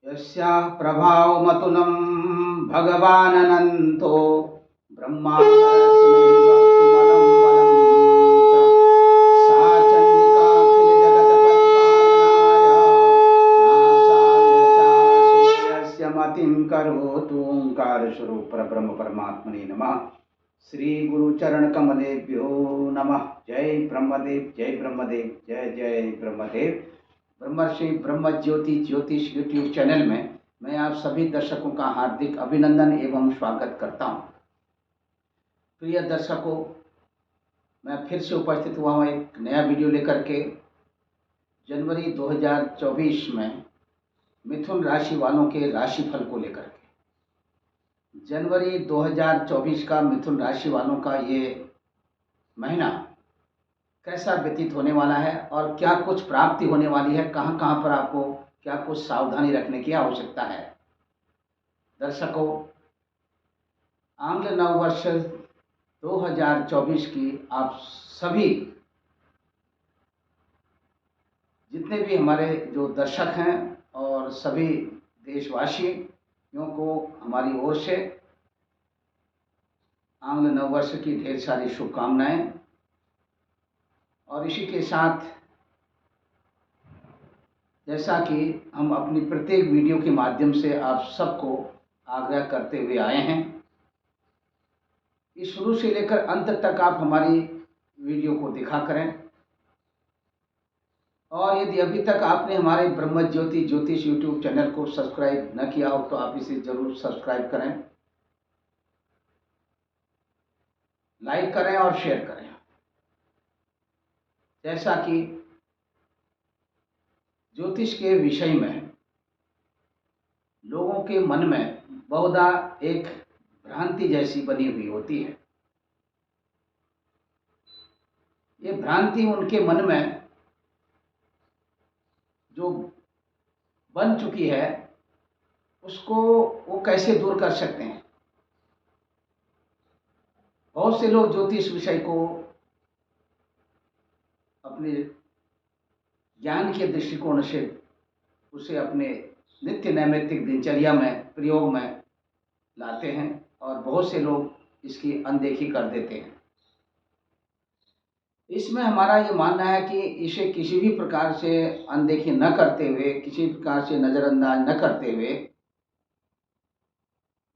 यस्याः प्रभावमतुलं भगवाननन्तो ब्रह्माण्डरचनैव वक्तुमलं बलं च सा चण्डिकाखिलजगत्परिपालनाय नासाय चासुरस्य मतिं करोतु। ओंकार स्वरूप परब्रह्म परमात्मने नमः। श्री गुरु चरण कमलेभ्यो नमः। जय ब्रह्मदेव, जय ब्रह्मदेव, जय जय ब्रह्मदेव। ब्रह्मर्षि ब्रह्म ज्योति ज्योतिष यूट्यूब चैनल में मैं आप सभी दर्शकों का हार्दिक अभिनंदन एवं स्वागत करता हूं। प्रिय दर्शकों, मैं फिर से उपस्थित हुआ हूं एक नया वीडियो लेकर के। जनवरी 2024 में मिथुन राशि वालों के राशिफल को लेकर के। जनवरी 2024 का मिथुन राशि वालों का ये महीना कैसा व्यतीत होने वाला है और क्या कुछ प्राप्ति होने वाली है, कहाँ कहाँ पर आपको क्या कुछ सावधानी रखने की आवश्यकता है। दर्शकों, आंग्ल नव वर्ष 2024 की आप सभी जितने भी हमारे जो दर्शक हैं और सभी देशवासियों को हमारी ओर से आंग्ल नव वर्ष की ढेर सारी शुभकामनाएं। और इसी के साथ जैसा कि हम अपनी प्रत्येक वीडियो के माध्यम से आप सबको आग्रह करते हुए आए हैं, इस शुरू से लेकर अंत तक आप हमारी वीडियो को देखा करें। और यदि अभी तक आपने हमारे ब्रह्म ज्योति ज्योतिष यूट्यूब चैनल को सब्सक्राइब न किया हो तो आप इसे जरूर सब्सक्राइब करें, लाइक करें और शेयर करें। जैसा कि ज्योतिष के विषय में लोगों के मन में बहुधा एक भ्रांति जैसी बनी हुई होती है। ये भ्रांति उनके मन में जो बन चुकी है उसको वो कैसे दूर कर सकते हैं। बहुत से लोग ज्योतिष विषय को अपने ज्ञान के दृष्टिकोण से उसे अपने नित्य नैमित्तिक दिनचर्या में प्रयोग में लाते हैं और बहुत से लोग इसकी अनदेखी कर देते हैं। इसमें हमारा ये मानना है कि इसे किसी भी प्रकार से अनदेखी न करते हुए, किसी प्रकार से नज़रअंदाज न करते हुए,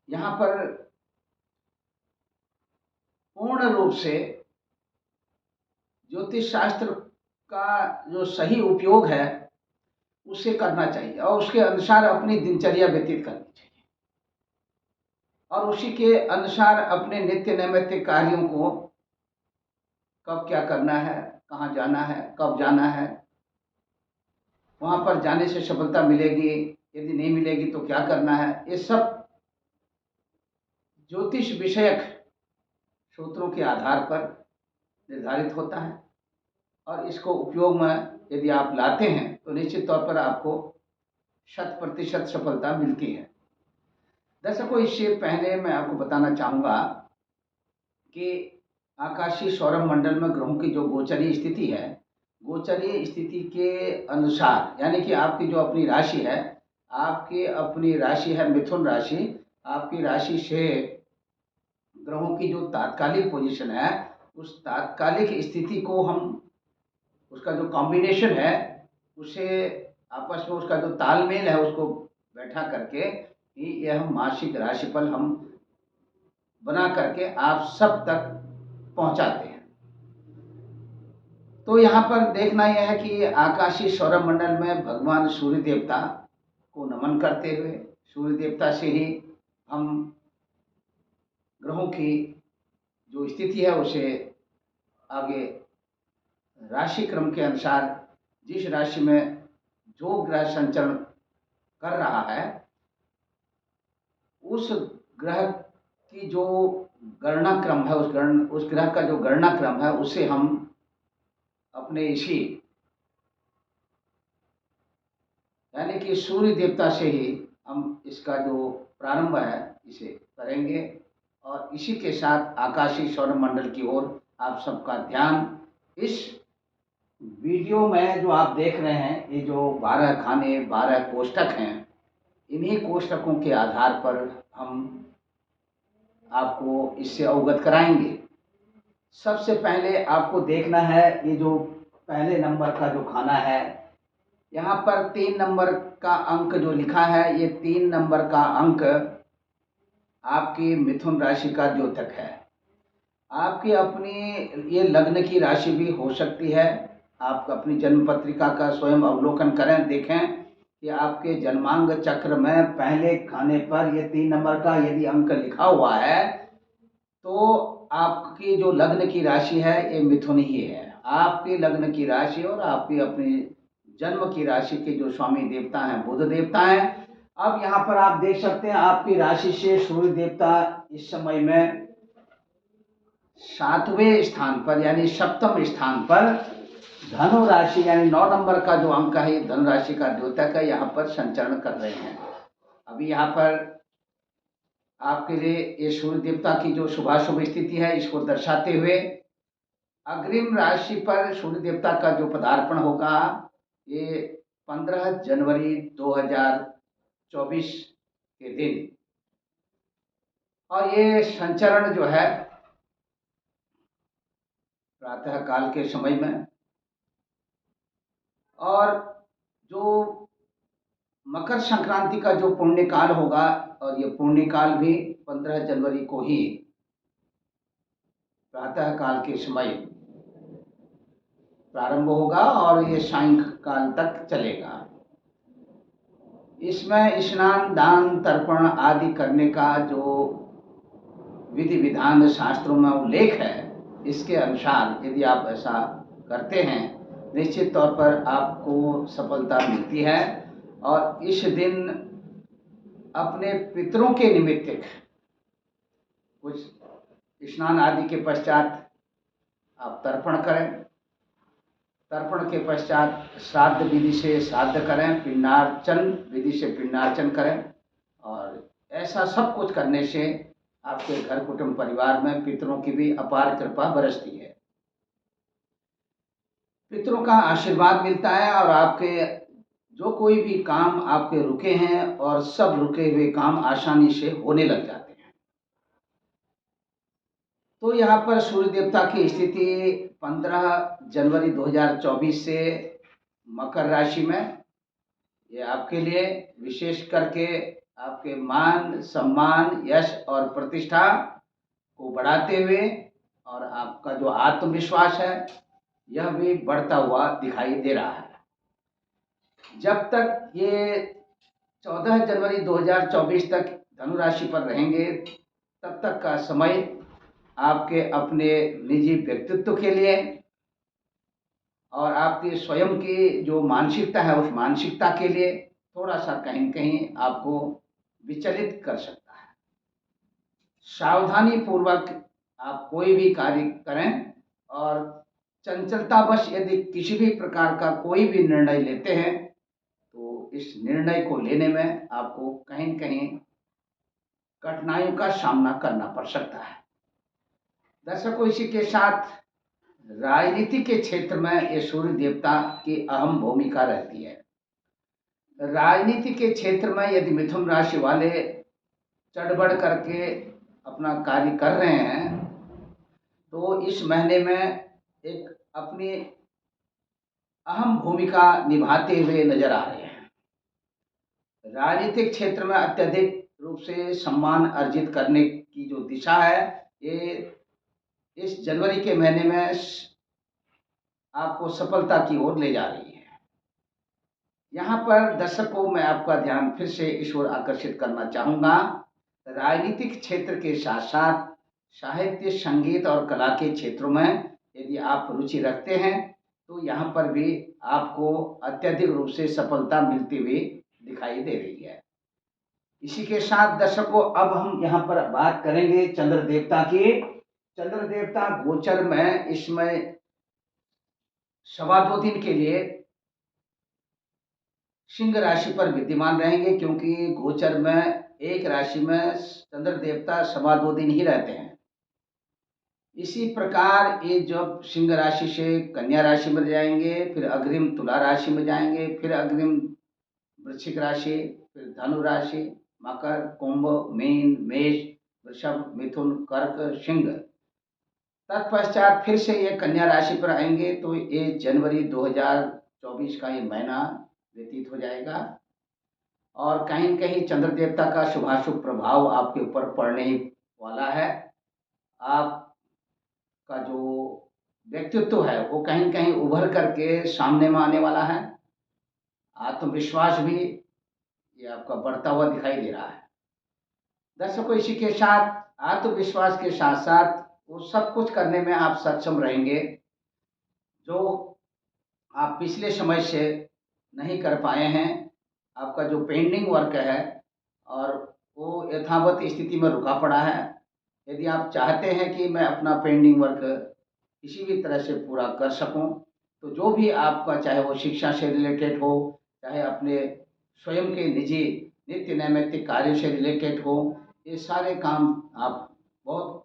यहाँ पर पूर्ण रूप से ज्योतिष शास्त्र का जो सही उपयोग है उसे करना चाहिए और उसके अनुसार अपनी दिनचर्या व्यतीत करनी चाहिए और उसी के अनुसार अपने नित्य नैमित्तिक कार्यों को कब क्या करना है, कहाँ जाना है, कब जाना है, वहाँ पर जाने से सफलता मिलेगी, यदि नहीं मिलेगी तो क्या करना है, ये सब ज्योतिष विषयक सूत्रों के आधार पर निर्धारित होता है। और इसको उपयोग में यदि आप लाते हैं तो निश्चित तौर पर आपको 100% सफलता मिलती है। दर्शकों, इससे पहले मैं आपको बताना चाहूँगा कि आकाशीय सौरमंडल में ग्रहों की जो गोचरीय स्थिति है, गोचरीय स्थिति के अनुसार, यानी कि आपकी जो अपनी राशि है, आपकी अपनी राशि है मिथुन राशि, आपकी राशि से ग्रहों की जो तात्कालिक पोजीशन है उस तात्कालिक स्थिति को हम उसका जो कॉम्बिनेशन है उसे आपस में उसका जो तालमेल है उसको बैठा करके ही यह हम मासिक राशिफल हम बना करके आप सब तक पहुंचाते हैं। तो यहाँ पर देखना यह है कि आकाशीय सौरमंडल में भगवान सूर्य देवता को नमन करते हुए सूर्य देवता से ही हम ग्रहों की जो स्थिति है उसे आगे राशि क्रम के अनुसार जिस राशि में जो ग्रह संचरण कर रहा है उस ग्रह की जो गणना क्रम है, उस ग्रह का जो गणना क्रम है उसे हम अपने इसी यानी कि सूर्य देवता से ही हम इसका जो प्रारंभ है इसे करेंगे और इसी के साथ आकाशीय सौरमंडल की ओर आप सबका ध्यान इस वीडियो में जो आप देख रहे हैं, ये जो 12 खाने 12 कोष्ठक हैं, इन्हीं कोष्ठकों के आधार पर हम आपको इससे अवगत कराएंगे। सबसे पहले आपको देखना है ये जो पहले नंबर का जो खाना है, यहाँ पर 3 नंबर का अंक जो लिखा है, ये 3 नंबर का अंक आपकी मिथुन राशि का द्योतक है। आपकी अपनी ये लग्न की राशि भी हो सकती है। आप अपनी जन्म पत्रिका का स्वयं अवलोकन करें, देखें कि आपके जन्मांग चक्र में पहले खाने पर ये 3 नंबर का यदि अंक लिखा हुआ है तो आपकी जो लग्न की राशि है ये मिथुन ही है। आपकी लग्न की राशि और आपकी अपनी जन्म की राशि के जो स्वामी देवता हैं बुध देवता हैं। अब यहाँ पर आप देख सकते हैं आपकी राशि से सूर्य देवता इस समय में 7वें स्थान पर यानी सप्तम स्थान पर धनु राशि यानी 9 नंबर का जो अंक है धनु राशि का द्योतक है, यहाँ पर संचरण कर रहे हैं। अभी यहाँ पर आपके लिए ये सूर्य देवता की जो शुभाशुभ स्थिति है इसको दर्शाते हुए अग्रिम राशि पर सूर्य देवता का जो पदार्पण होगा ये 15 जनवरी 2024 के दिन, और ये संचरण जो है प्रातः काल के समय में, और जो मकर संक्रांति का जो पुण्य काल होगा और ये पुण्य काल भी 15 जनवरी को ही प्रातः काल के समय प्रारंभ होगा और ये सायंकाल तक चलेगा। इसमें स्नान दान तर्पण आदि करने का जो विधि विधान शास्त्रों में उल्लेख है इसके अनुसार यदि आप ऐसा करते हैं निश्चित तौर पर आपको सफलता मिलती है। और इस दिन अपने पितरों के निमित्त कुछ स्नान आदि के पश्चात आप तर्पण करें। तर्पण के पश्चात श्राद्ध विधि से श्राद्ध करें, पिंडार्चन विधि से पिंडार्चन करें, और ऐसा सब कुछ करने से आपके घर कुटुंब परिवार में पितरों की भी अपार कृपा बरसती है, पितरों का आशीर्वाद मिलता है और आपके जो कोई भी काम आपके रुके हैं और सब रुके हुए काम आसानी से होने लग जाते हैं। तो यहाँ पर सूर्य देवता की स्थिति 15 जनवरी 2024 से मकर राशि में, ये आपके लिए विशेष करके आपके मान सम्मान यश और प्रतिष्ठा को बढ़ाते हुए और आपका जो आत्मविश्वास है यह भी बढ़ता हुआ दिखाई दे रहा है। जब तक ये 14 जनवरी 2024 तक धनु राशि पर रहेंगे तब तक का समय आपके अपने निजी व्यक्तित्व के लिए और आपकी स्वयं की जो मानसिकता है उस मानसिकता के लिए थोड़ा सा कहीं न कहीं आपको विचलित कर सकता है। सावधानी पूर्वक आप कोई भी कार्य करें और चंचलतावश यदि किसी भी प्रकार का कोई भी निर्णय लेते हैं तो इस निर्णय को लेने में आपको कहीं न कहीं कठिनाइयों का सामना करना पड़ सकता है। दर्शकों, इसी के साथ राजनीति के क्षेत्र में ये सूर्य देवता की अहम भूमिका रहती है। राजनीति के क्षेत्र में यदि मिथुन राशि वाले चढ़ बढ़ करके अपना कार्य कर रहे हैं तो इस महीने में एक अपनी अहम भूमिका निभाते हुए नजर आ रहे हैं। राजनीतिक क्षेत्र में अत्यधिक रूप से सम्मान अर्जित करने की जो दिशा है ये इस जनवरी के महीने में आपको सफलता की ओर ले जा रही है। यहाँ पर दर्शकों मैं आपका ध्यान फिर से इस ओर आकर्षित करना चाहूँगा। राजनीतिक क्षेत्र के साथ साथ साहित्य संगीत और कला के क्षेत्रों में यदि आप रुचि रखते हैं तो यहाँ पर भी आपको अत्यधिक रूप से सफलता मिलती हुई दिखाई दे रही है। इसी के साथ दर्शकों अब हम यहाँ पर बात करेंगे चंद्र देवता की। चंद्र देवता गोचर में इसमें 2.25 दिन के लिए सिंह राशि पर विद्यमान रहेंगे, क्योंकि गोचर में एक राशि में चंद्र देवता 2.25 दिन ही रहते हैं। इसी प्रकार ये जब सिंह राशि से कन्या राशि में जाएंगे, फिर अग्रिम तुला राशि में जाएंगे, फिर अग्रिम वृष वृश्चिक राशि, फिर धनु राशि, मकर, कुंभ, मीन, मेष, वृषभ, मिथुन, कर्क, सिंह। तत्पश्चात फिर से ये कन्या राशि पर आएंगे, तो ये जनवरी 2024 का ये महीना व्यतीत हो जाएगा और कहीं न कहीं चंद्र देवता का शुभाशुभ प्रभाव आपके ऊपर पड़ने ही वाला है। आपका जो व्यक्तित्व है वो कहीं न कहीं उभर करके सामने में आने वाला है। आत्मविश्वास भी ये आपका बढ़ता हुआ दिखाई दे रहा है। दर्शकों, इसी के साथ आत्मविश्वास के साथ-साथ वो सब कुछ करने में आप सक्षम रहेंगे, जो आप पिछले समय से नहीं कर पाए हैं। आपका जो पेंडिंग वर्क है और वो यथावत स्थिति में रुका पड़ा है। यदि आप चाहते हैं कि मैं अपना पेंडिंग वर्क किसी भी तरह से पूरा कर सकूं, तो जो भी आपका, चाहे वो शिक्षा से रिलेटेड हो, चाहे अपने स्वयं के निजी नित्य नैमित्तिक कार्य से रिलेटेड हो, ये सारे काम आप बहुत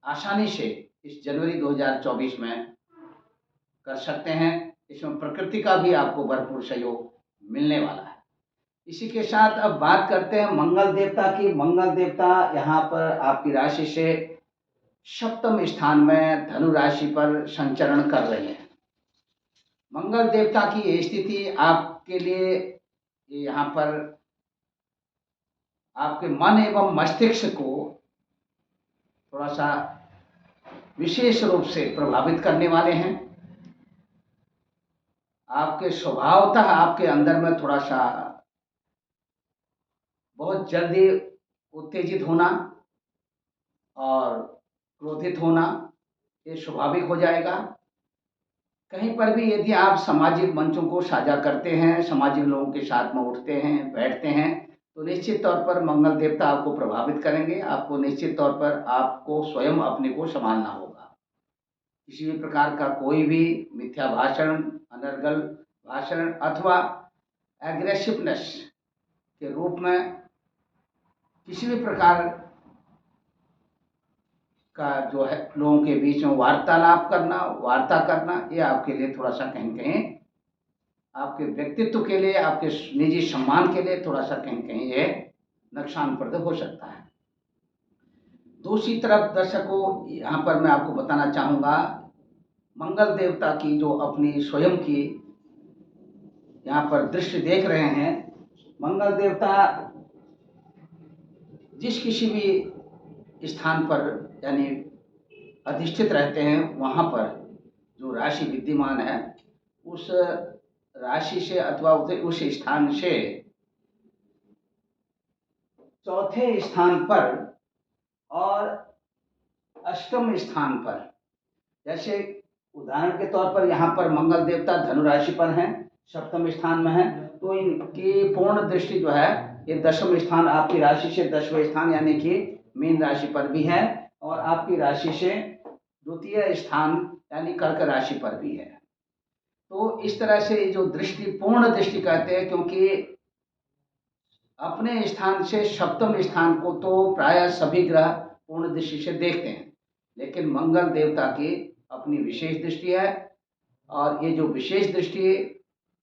आसानी से इस जनवरी 2024 में कर सकते हैं। इसमें प्रकृति का भी आपको भरपूर सहयोग मिलने वाला है। इसी के साथ अब बात करते हैं मंगल देवता की। मंगल देवता यहाँ पर आपकी राशि से सप्तम स्थान में धनु राशि पर संचरण कर रहे हैं। मंगल देवता की ये स्थिति आपके लिए यहाँ पर आपके मन एवं मस्तिष्क को थोड़ा सा विशेष रूप से प्रभावित करने वाले हैं। आपके स्वभावतः आपके अंदर में थोड़ा सा बहुत जल्दी उत्तेजित होना और क्रोधित होना ये स्वाभाविक हो जाएगा। कहीं पर भी यदि आप सामाजिक मंचों को साझा करते हैं, सामाजिक लोगों के साथ में उठते हैं, बैठते हैं, तो निश्चित तौर पर मंगल देवता आपको प्रभावित करेंगे। आपको निश्चित तौर पर आपको स्वयं अपने को संभालना होगा। किसी भी प्रकार का कोई भी मिथ्या भाषण, अनर्गल भाषण अथवा एग्रेसिवनेस के रूप में किसी भी प्रकार का जो है लोगों के बीच में वार्तालाप करना, वार्ता करना, ये आपके लिए थोड़ा सा कहीं कहीं आपके व्यक्तित्व के लिए, आपके निजी सम्मान के लिए थोड़ा सा कहीं कहीं ये नुकसानप्रद हो सकता है। दूसरी तरफ दर्शकों, यहाँ पर मैं आपको बताना चाहूँगा, मंगल देवता की जो अपनी स्वयं की यहाँ पर दृश्य देख रहे हैं। मंगल देवता जिस किसी भी स्थान पर यानी अधिष्ठित रहते हैं, वहाँ पर जो राशि विद्यमान है, उस राशि से अथवा उस स्थान से चौथे स्थान पर और अष्टम स्थान पर, जैसे उदाहरण के तौर पर यहाँ पर मंगल देवता धनु राशि पर हैं, सप्तम स्थान में है, तो इनकी पूर्ण दृष्टि जो है ये दशम स्थान, आपकी राशि से दसवें स्थान यानी कि मीन राशि पर भी है और आपकी राशि से द्वितीय स्थान यानी कर्क राशि पर भी है। तो इस तरह से जो दृष्टि पूर्ण दृष्टि कहते हैं, क्योंकि अपने स्थान से सप्तम स्थान को तो प्रायः सभी ग्रह पूर्ण दृष्टि से देखते हैं, लेकिन मंगल देवता की अपनी विशेष दृष्टि है और ये जो विशेष दृष्टि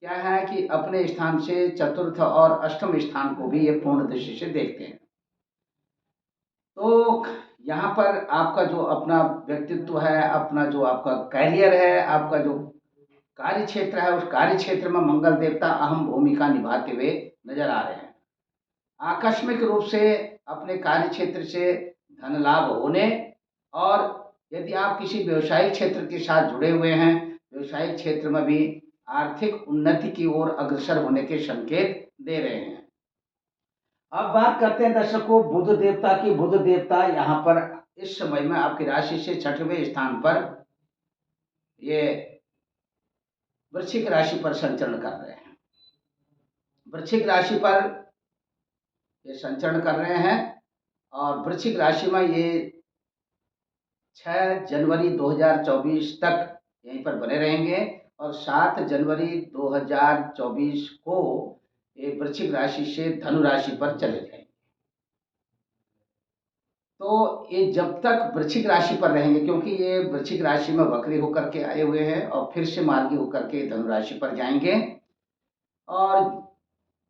क्या है कि अपने स्थान से चतुर्थ और अष्टम स्थान को भी ये पूर्ण दृष्टि से देखते हैं। तो यहाँ पर आपका जो अपना व्यक्तित्व है, अपना जो आपका कैरियर है, आपका जो कार्य क्षेत्र है, उस कार्य क्षेत्र में मंगल देवता अहम भूमिका निभाते हुए नजर आ रहे हैं। आकस्मिक रूप से अपने कार्य क्षेत्र से धन लाभ होने और यदि आप किसी व्यवसायिक क्षेत्र के साथ जुड़े हुए हैं, व्यवसायिक क्षेत्र में भी आर्थिक उन्नति की ओर अग्रसर होने के संकेत दे रहे हैं। अब बात करते हैं दर्शकों बुध देवता की। बुध देवता यहाँ पर इस समय में आपकी राशि से छठवें स्थान पर ये वृश्चिक राशि पर संचरण कर रहे हैं। वृश्चिक राशि पर ये संचरण कर रहे हैं और वृश्चिक राशि में ये 6 जनवरी 2024 तक यहीं पर बने रहेंगे और 7 जनवरी 2024 को ये वृश्चिक राशि से धनु राशि पर चले जाएंगे। तो ये जब तक वृश्चिक राशि पर रहेंगे, क्योंकि ये वृश्चिक राशि में वक्री होकर के आए हुए हैं और फिर से मार्गी होकर के धनु राशि पर जाएंगे और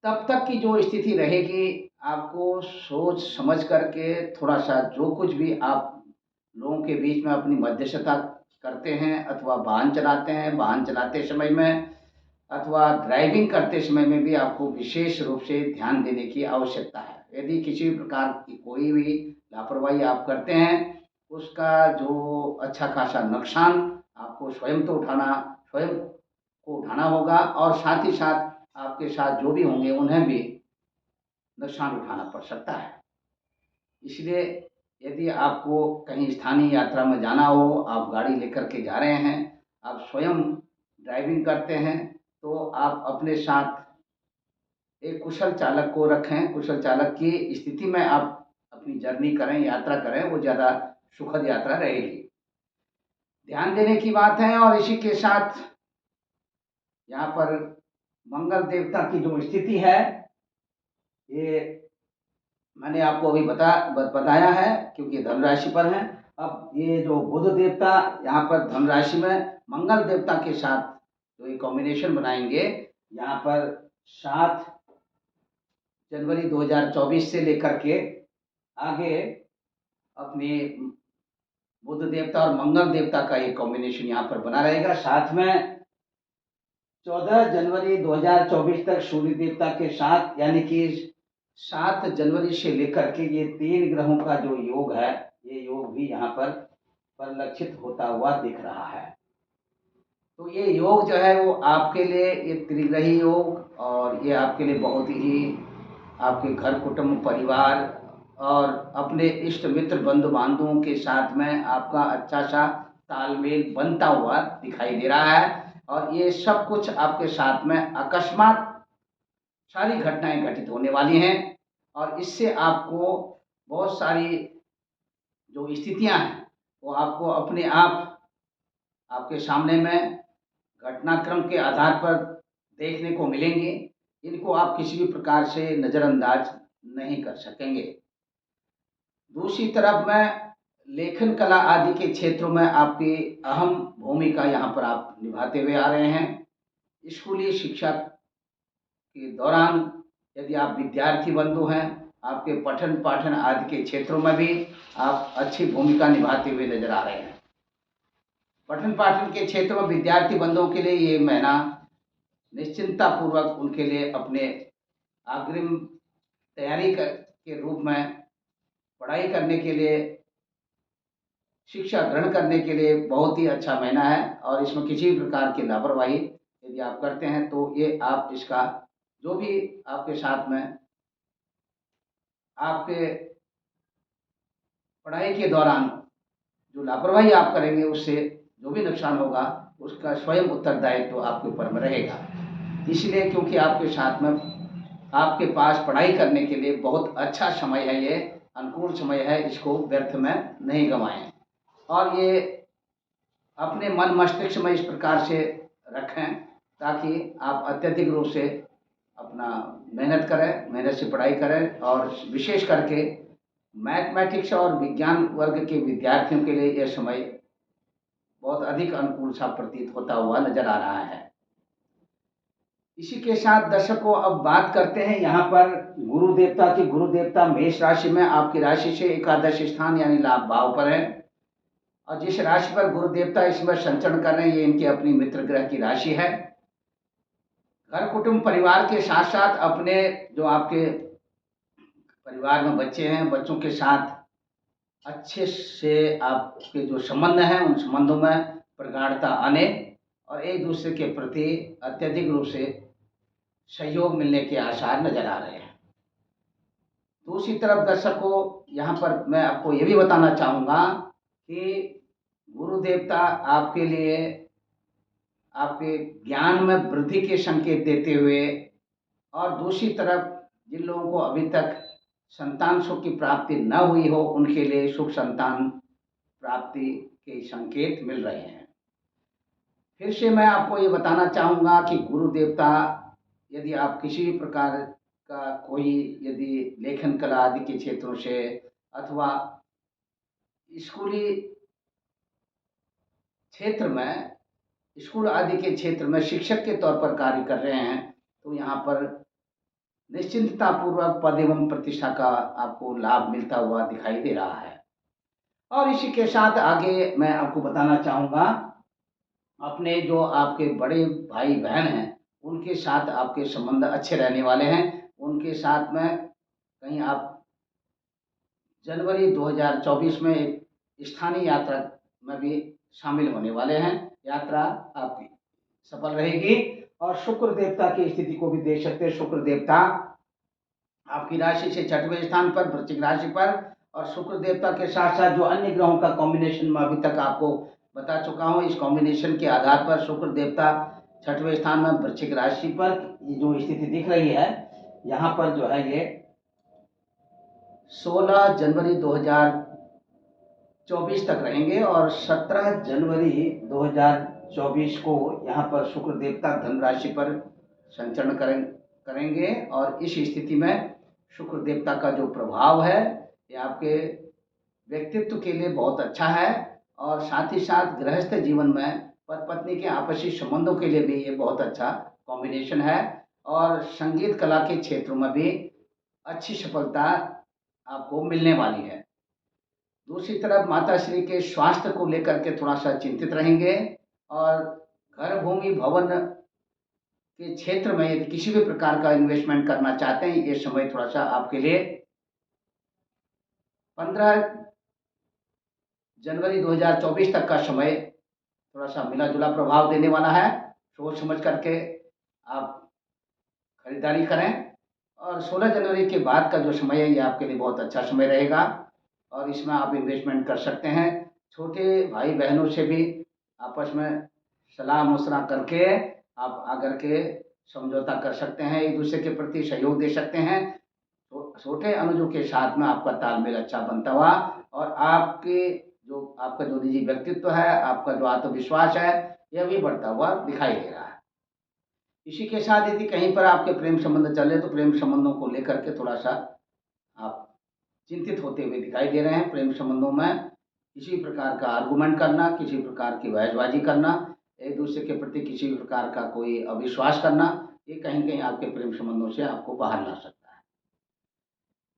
तब तक की जो स्थिति रहेगी, आपको सोच समझ करके थोड़ा-सा जो कुछ भी आप लोगों के बीच में अपनी मध्यस्थता करते हैं अथवा वाहन चलाते हैं, वाहन चलाते समय में अथवा ड्राइविंग करते समय में भी आपको विशेष रूप से ध्यान देने की आवश्यकता है। यदि किसी भी प्रकार की कोई भी लापरवाही आप करते हैं, उसका जो अच्छा खासा नुकसान आपको स्वयं को उठाना होगा और साथ ही साथ आपके साथ जो भी होंगे उन्हें भी नुकसान उठाना पड़ सकता है। इसलिए यदि आपको कहीं स्थानीय यात्रा में जाना हो, आप गाड़ी लेकर के जा रहे हैं, आप स्वयं ड्राइविंग करते हैं, तो आप अपने साथ एक कुशल चालक को रखें। कुशल चालक की स्थिति में आप अपनी जर्नी करें, यात्रा करें, वो ज़्यादा सुखद यात्रा रहेगी। ध्यान देने की बात है और इसी के साथ यहाँ पर मंगल देवता की जो स्थिति है, ये मैंने आपको अभी बताया है क्योंकि धनु राशि पर है। अब ये जो बुध देवता यहाँ पर धनु राशि में मंगल देवता के साथ जो ये कॉम्बिनेशन बनाएंगे, यहाँ पर 7 जनवरी 2024 से लेकर के आगे अपने बुध देवता और मंगल देवता का एक कॉम्बिनेशन यहाँ पर बना रहेगा। साथ में 14 जनवरी 2024 तक सूर्य देवता के साथ, यानी कि 7 जनवरी से लेकर के ये 3 ग्रहों का जो योग है, ये योग भी यहाँ पर परिलक्षित होता हुआ दिख रहा है। तो ये योग जो है वो आपके लिए, ये त्रिग्रही योग, और ये आपके लिए बहुत ही आपके घर कुटुंब परिवार और अपने इष्ट मित्र बंधु बांधवों के साथ में आपका अच्छा सा तालमेल बनता हुआ दिखाई दे रहा है। और ये सब कुछ आपके साथ में अकस्मात सारी घटनाएं घटित होने वाली हैं और इससे आपको बहुत सारी जो स्थितियां हैं वो आपको अपने आप आपके सामने में घटनाक्रम के आधार पर देखने को मिलेंगे। इनको आप किसी भी प्रकार से नज़रअंदाज नहीं कर सकेंगे। दूसरी तरफ में लेखन कला आदि के क्षेत्रों में आपकी अहम भूमिका यहाँ पर आप निभाते हुए आ रहे हैं। स्कूली शिक्षा के दौरान यदि आप विद्यार्थी बंधु हैं, आपके पठन पाठन आदि के क्षेत्रों में भी आप अच्छी भूमिका निभाते हुए नजर आ रहे हैं। पठन पाठन के क्षेत्र में विद्यार्थी बंधुओं के लिए ये महीना निश्चिंता पूर्वक उनके लिए अपने अग्रिम तैयारी के रूप में पढ़ाई करने के लिए, शिक्षा ग्रहण करने के लिए बहुत ही अच्छा महीना है। और इसमें किसी भी प्रकार की लापरवाही यदि आप करते हैं तो ये आप इसका जो भी आपके साथ में आपके पढ़ाई के दौरान जो लापरवाही आप करेंगे उससे जो भी नुकसान होगा उसका स्वयं उत्तरदायित्व तो आपके ऊपर में रहेगा। इसलिए क्योंकि आपके साथ में आपके पास पढ़ाई करने के लिए बहुत अच्छा समय है, ये अनुकूल समय है, इसको व्यर्थ में नहीं गंवाएं। और ये अपने मन मस्तिष्क में इस प्रकार से रखें ताकि आप अत्यधिक रूप से अपना मेहनत करें, मेहनत से पढ़ाई करें। और विशेष करके मैथमेटिक्स और विज्ञान वर्ग के विद्यार्थियों के लिए यह समय बहुत अधिक अनुकूल सा प्रतीत होता हुआ नजर आ रहा है। इसी के साथ दर्शकों अब बात करते हैं यहाँ पर गुरु देवता की। गुरु देवता मेष राशि में आपकी राशि से एकादश स्थान यानी लाभ भाव पर है और जिस राशि पर गुरु देवता इसमें संचरण कर रहे हैं ये इनकी अपनी मित्र ग्रह की राशि है। घर कुटुंब परिवार के साथ साथ अपने जो आपके परिवार में बच्चे हैं, बच्चों के साथ अच्छे से आपके जो संबंध हैं उन संबंधों में प्रगाढ़ता आने और एक दूसरे के प्रति अत्यधिक रूप से सहयोग मिलने के आसार नजर आ रहे हैं। दूसरी तरफ दर्शकों यहाँ पर मैं आपको ये भी बताना चाहूँगा कि गुरु देवता आपके लिए आपके ज्ञान में वृद्धि के संकेत देते हुए और दूसरी तरफ जिन लोगों को अभी तक संतान सुख की प्राप्ति न हुई हो उनके लिए सुख संतान प्राप्ति के संकेत मिल रहे हैं। फिर से मैं आपको ये बताना चाहूँगा कि गुरु देवता यदि आप किसी भी प्रकार का कोई यदि लेखन कला आदि के क्षेत्रों से अथवा स्कूली क्षेत्र में, स्कूल आदि के क्षेत्र में शिक्षक के तौर पर कार्य कर रहे हैं तो यहाँ पर निश्चिंततापूर्वक पद एवं प्रतिष्ठा का आपको लाभ मिलता हुआ दिखाई दे रहा है। और इसी के साथ आगे मैं आपको बताना चाहूँगा, अपने जो आपके बड़े भाई-बहन हैं, उनके साथ आपके संबंध अच्छे रहने वाले हैं। उनके साथ में कहीं आप जनवरी 2024 में एक स्थानीय यात्रा में भी शामिल होने वाले हैं। यात्रा आपकी सफल रहेगी और शुक्र देवता की स्थिति को भी देख सकते हैं। शुक्र देवता आपकी राशि से 6वें स्थान पर वृश्चिक राशि पर, और शुक्र देवता के साथ-साथ जो अन्य ग्रहों का कॉम्बिनेशन मैं अभी तक आपको बता चुका हूँ, इस कॉम्बिनेशन के आधार पर शुक्र देवता 6वें स्थान में वृश्चिक राशि पर ये जो स्थिति दिख रही है, यहाँ पर जो है ये 16 जनवरी 2024 तक रहेंगे और 17 जनवरी 2024 को यहाँ पर शुक्र देवता धन राशि पर संचरण करेंगे। और इस स्थिति में शुक्र देवता का जो प्रभाव है ये आपके व्यक्तित्व के लिए बहुत अच्छा है, और साथ ही साथ गृहस्थ जीवन में पति पत्नी के आपसी संबंधों के लिए भी ये बहुत अच्छा कॉम्बिनेशन है, और संगीत कला के क्षेत्रों में भी अच्छी सफलता आपको मिलने वाली है। दूसरी तरफ माताश्री के स्वास्थ्य को लेकर के थोड़ा सा चिंतित रहेंगे, और घर भूमि भवन के क्षेत्र में यदि किसी भी प्रकार का इन्वेस्टमेंट करना चाहते हैं, ये समय थोड़ा सा आपके लिए 15 जनवरी 2024 तक का समय थोड़ा सा मिला जुला प्रभाव देने वाला है। सोच समझ करके आप खरीदारी करें, और 16 जनवरी के बाद का जो समय है ये आपके लिए बहुत अच्छा समय रहेगा, और इसमें आप इन्वेस्टमेंट कर सकते हैं। छोटे भाई बहनों से भी आपस में सलाह मशवरा करके आप आकर के समझौता कर सकते हैं, एक दूसरे के प्रति सहयोग दे सकते हैं। तो छोटे अनुजों के साथ में आपका तालमेल अच्छा बनता हुआ, और आपका जो निजी व्यक्तित्व है, आपका जो आत्मविश्वास है, यह भी बढ़ता हुआ दिखाई दे रहा है। इसी के साथ यदि कहीं पर आपके प्रेम संबंध चल रहे तो प्रेम संबंधों को लेकर के थोड़ा सा आप चिंतित होते हुए दिखाई दे रहे हैं। प्रेम संबंधों में किसी प्रकार का आर्गुमेंट करना, किसी प्रकार की बहसबाजी करना, एक दूसरे के प्रति किसी भी प्रकार का कोई अविश्वास करना, ये कहीं कहीं आपके प्रेम संबंधों से आपको बाहर ला सकता है।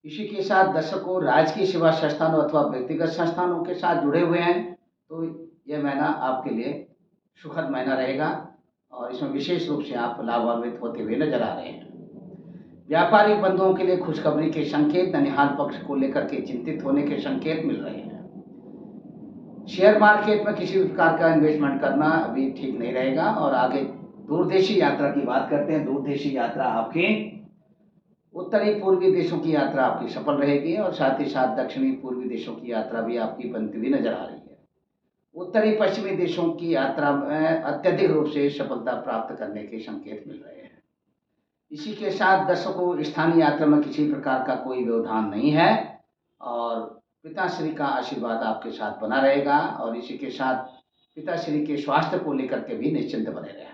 इसी के साथ दर्शकों, राजकीय सेवा संस्थानों अथवा व्यक्तिगत संस्थानों के साथ जुड़े हुए हैं तो यह महीना आपके लिए सुखद महीना रहेगा, और इसमें विशेष रूप से आप लाभान्वित होते हुए नजर आ रहे हैं। व्यापारिक बंधुओं के लिए खुशखबरी के संकेत, ननिहाल पक्ष को लेकर के चिंतित होने के संकेत मिल रहे हैं। शेयर मार्केट में किसी भी प्रकार का इन्वेस्टमेंट करना अभी ठीक नहीं रहेगा, और आगे दूरदेशी यात्रा की बात करते हैं। दूरदेशी यात्रा आपकी उत्तरी पूर्वी देशों की यात्रा आपकी सफल रहेगी, और साथ ही साथ दक्षिणी पूर्वी देशों की यात्रा भी आपकी बनती हुई नजर आ रही है। उत्तरी पश्चिमी देशों की यात्रा में अत्यधिक रूप से सफलता प्राप्त करने के संकेत मिल रहे हैं। इसी के साथ दर्शकों, स्थानीय यात्रा में किसी प्रकार का कोई व्यवधान नहीं है, और पिताश्री का आशीर्वाद आपके साथ बना रहेगा, और इसी के साथ पिताश्री के स्वास्थ्य को लेकर के भी निश्चिंत बने रहें।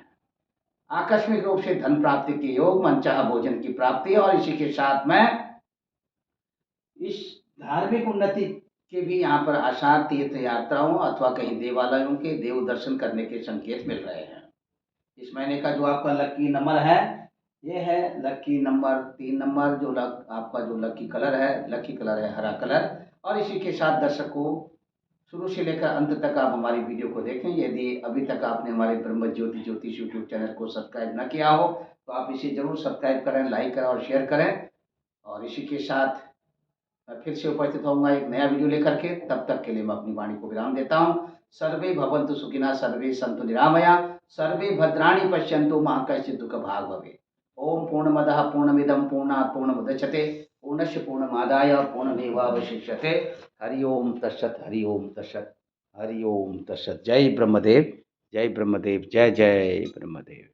आकस्मिक रूप से धन प्राप्ति के योग, मनचाहा भोजन की प्राप्ति, और इसी के साथ में इस धार्मिक उन्नति के भी यहाँ पर आसार तीर्थ यात्राओं अथवा कहीं देवालयों के देव दर्शन करने के संकेत मिल रहे हैं। इस महीने का जो आपका लकी नंबर है ये है लकी नंबर 3 नंबर। आपका जो लकी कलर है हरा कलर। और इसी के साथ दर्शकों, शुरू से लेकर अंत तक आप हमारी वीडियो को देखें। यदि अभी तक आपने हमारे ब्रह्म ज्योति ज्योतिष यूट्यूब चैनल को सब्सक्राइब न किया हो तो आप इसे जरूर सब्सक्राइब करें, लाइक करें और शेयर करें। और इसी के साथ मैं फिर से उपस्थित होऊंगा एक नया वीडियो लेकर के। तब तक के लिए मैं अपनी वाणी को विराम देता हूँ। सर्वे भवन्तु सुखिनः, सर्वे सन्तु निरामया, सर्वे भद्राणि पश्यन्तु मा कश्चित् दुःख भाग् भवेत्। ओम पूर्णमदः पूर्णमिदं पूर्णात् पूर्णमुदच्यते पूर्णस्य पूर्णमादाय पूर्णमेवावशिष्यते। हरि ओम तत्सत्, हरि ओम तत्सत्, हरि ओम तत्सत्। जय ब्रह्मदेव, जय ब्रह्मदेव, जय जय ब्रह्मदेव।